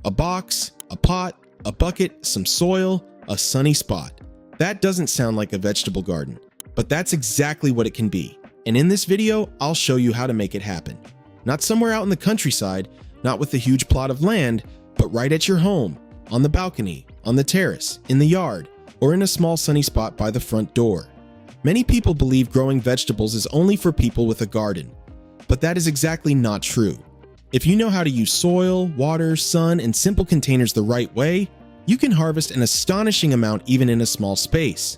A box, a pot, a bucket, some soil, a sunny spot. That doesn't sound like a vegetable garden, but that's exactly what it can be. And in this video, I'll show you how to make it happen. Not somewhere out in the countryside, not with a huge plot of land, but right at your home, on the balcony, on the terrace, in the yard, or in a small sunny spot by the front door. Many people believe growing vegetables is only for people with a garden, but that is exactly not true. If you know how to use soil, water, sun, and simple containers the right way, you can harvest an astonishing amount even in a small space.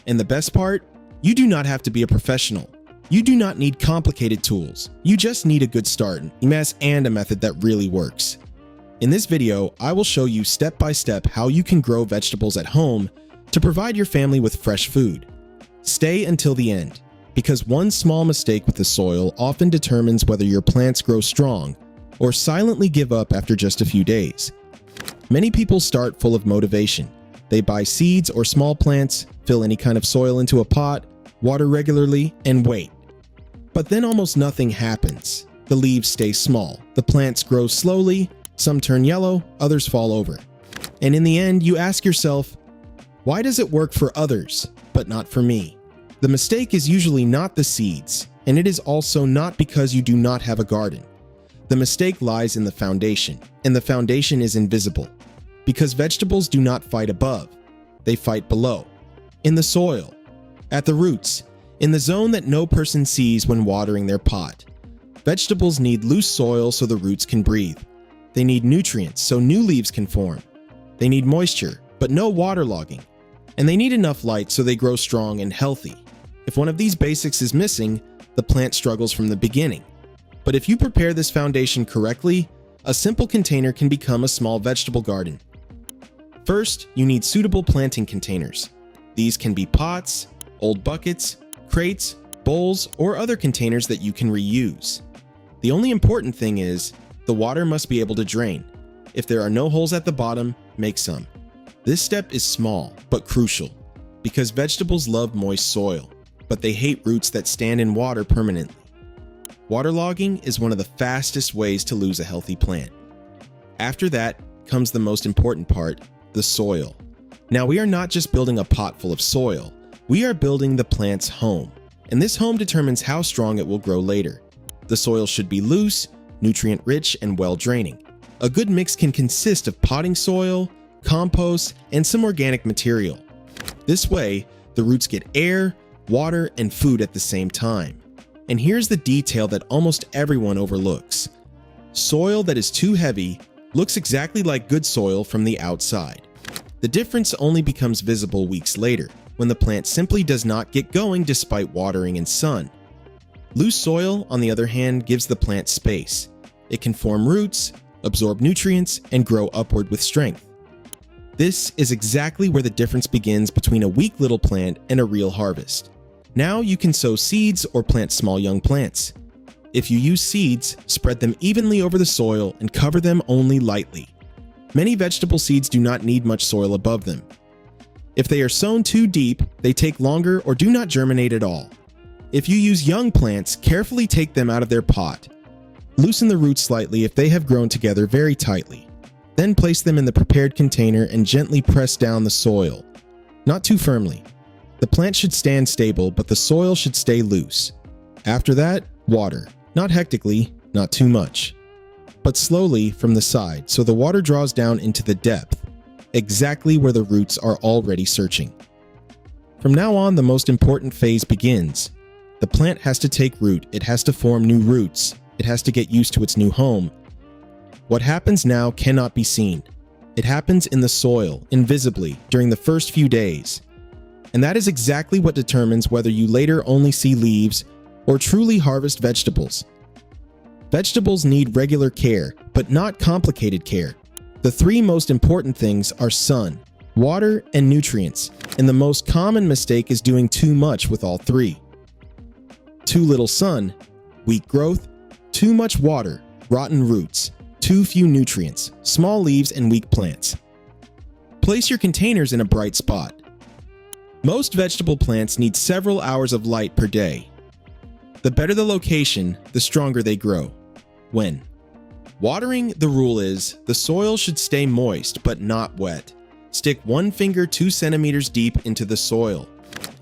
And the best part? You do not have to be a professional. You do not need complicated tools. You just need a good start, a mess, and a method that really works. In this video, I will show you step by step how you can grow vegetables at home to provide your family with fresh food. Stay until the end, because one small mistake with the soil often determines whether your plants grow strong or silently give up after just a few days. Many people start full of motivation. They buy seeds or small plants, fill any kind of soil into a pot, water regularly, and wait. But then almost nothing happens. The leaves stay small, the plants grow slowly, some turn yellow, others fall over. And in the end, you ask yourself, why does it work for others, but not for me? The mistake is usually not the seeds, and it is also not because you do not have a garden. The mistake lies in the foundation, and the foundation is invisible. Because vegetables do not fight above, they fight below, in the soil, at the roots, in the zone that no person sees when watering their pot. Vegetables need loose soil so the roots can breathe. They need nutrients so new leaves can form. They need moisture, but no waterlogging. And they need enough light so they grow strong and healthy. If one of these basics is missing, the plant struggles from the beginning. But if you prepare this foundation correctly, a simple container can become a small vegetable garden. First, you need suitable planting containers. These can be pots, old buckets, crates, bowls, or other containers that you can reuse. The only important thing is, the water must be able to drain. If there are no holes at the bottom, make some. This step is small, but crucial, because vegetables love moist soil, but they hate roots that stand in water permanently. Waterlogging is one of the fastest ways to lose a healthy plant. After that comes the most important part, the soil. Now we are not just building a pot full of soil, we are building the plant's home, and this home determines how strong it will grow later. The soil should be loose, nutrient-rich, and well-draining. A good mix can consist of potting soil, compost, and some organic material. This way, the roots get air, water, and food at the same time. And here's the detail that almost everyone overlooks. Soil that is too heavy looks exactly like good soil from the outside. The difference only becomes visible weeks later, when the plant simply does not get going despite watering and sun. Loose soil, on the other hand, gives the plant space. It can form roots, absorb nutrients, and grow upward with strength. This is exactly where the difference begins between a weak little plant and a real harvest. Now you can sow seeds or plant small young plants. If you use seeds, spread them evenly over the soil and cover them only lightly. Many vegetable seeds do not need much soil above them. If they are sown too deep, they take longer or do not germinate at all. If you use young plants, carefully take them out of their pot. Loosen the roots slightly if they have grown together very tightly. Then place them in the prepared container and gently press down the soil. Not too firmly. The plant should stand stable, but the soil should stay loose. After that, water. Not hectically, not too much, but slowly from the side so the water draws down into the depth, exactly where the roots are already searching. From now on, the most important phase begins. The plant has to take root, it has to form new roots, it has to get used to its new home. What happens now cannot be seen. It happens in the soil, invisibly, during the first few days. And that is exactly what determines whether you later only see leaves or truly harvest vegetables. Vegetables need regular care, but not complicated care. The three most important things are sun, water, and nutrients, and the most common mistake is doing too much with all three. Too little sun, weak growth; too much water, rotten roots; too few nutrients, small leaves and weak plants. Place your containers in a bright spot. Most vegetable plants need several hours of light per day. The better the location, the stronger they grow. When? Watering, the rule is, the soil should stay moist but not wet. Stick 1 finger 2 centimeters deep into the soil.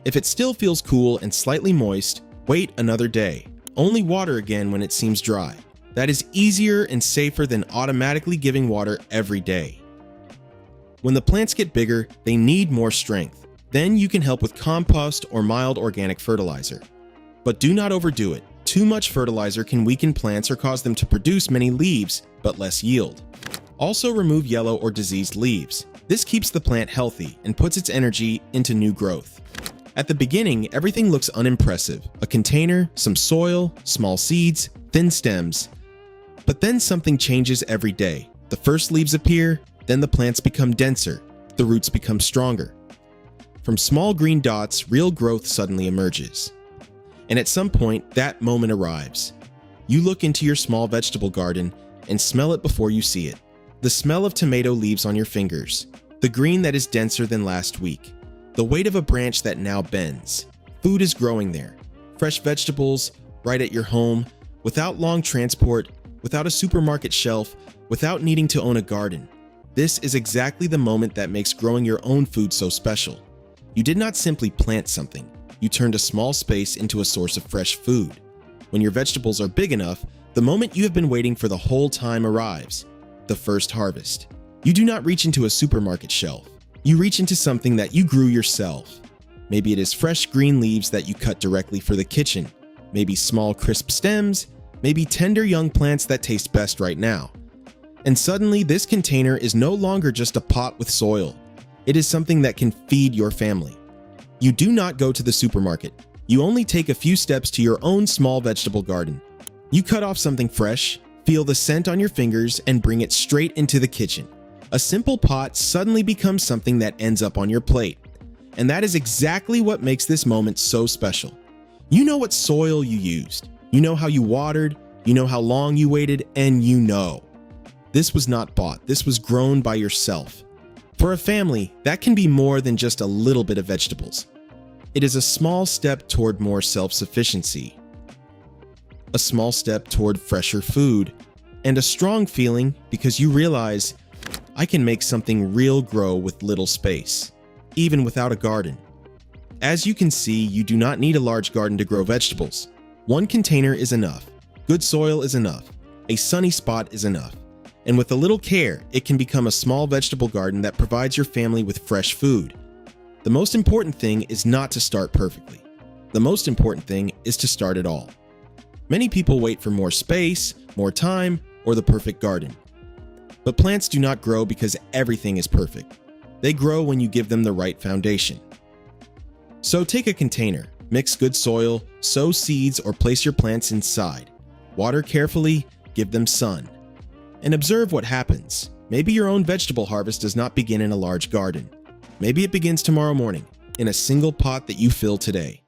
If it still feels cool and slightly moist, wait another day. Only water again when it seems dry. That is easier and safer than automatically giving water every day. When the plants get bigger, they need more strength. Then you can help with compost or mild organic fertilizer. But do not overdo it. Too much fertilizer can weaken plants or cause them to produce many leaves, but less yield. Also remove yellow or diseased leaves. This keeps the plant healthy and puts its energy into new growth. At the beginning, everything looks unimpressive. A container, some soil, small seeds, thin stems. But then something changes every day. The first leaves appear, then the plants become denser, the roots become stronger. From small green dots, real growth suddenly emerges. And at some point, that moment arrives. You look into your small vegetable garden and smell it before you see it. The smell of tomato leaves on your fingers, the green that is denser than last week, the weight of a branch that now bends. Food is growing there. Fresh vegetables, right at your home, without long transport, without a supermarket shelf, without needing to own a garden. This is exactly the moment that makes growing your own food so special. You did not simply plant something. You turned a small space into a source of fresh food. When your vegetables are big enough, the moment you have been waiting for the whole time arrives. The first harvest. You do not reach into a supermarket shelf. You reach into something that you grew yourself. Maybe it is fresh green leaves that you cut directly for the kitchen. Maybe small crisp stems. Maybe tender young plants that taste best right now. And suddenly, this container is no longer just a pot with soil. It is something that can feed your family. You do not go to the supermarket. You only take a few steps to your own small vegetable garden. You cut off something fresh, feel the scent on your fingers, and bring it straight into the kitchen. A simple pot suddenly becomes something that ends up on your plate. And that is exactly what makes this moment so special. You know what soil you used. You know how you watered. You know how long you waited, and you know. This was not bought. This was grown by yourself. For a family, that can be more than just a little bit of vegetables. It is a small step toward more self-sufficiency, a small step toward fresher food, and a strong feeling because you realize, I can make something real grow with little space, even without a garden. As you can see, you do not need a large garden to grow vegetables. One container is enough. Good soil is enough. A sunny spot is enough. And with a little care, it can become a small vegetable garden that provides your family with fresh food. The most important thing is not to start perfectly. The most important thing is to start it all. Many people wait for more space, more time, or the perfect garden. But plants do not grow because everything is perfect. They grow when you give them the right foundation. So take a container, mix good soil, sow seeds, or place your plants inside. Water carefully, give them sun. And observe what happens. Maybe your own vegetable harvest does not begin in a large garden. Maybe it begins tomorrow morning, in a single pot that you fill today.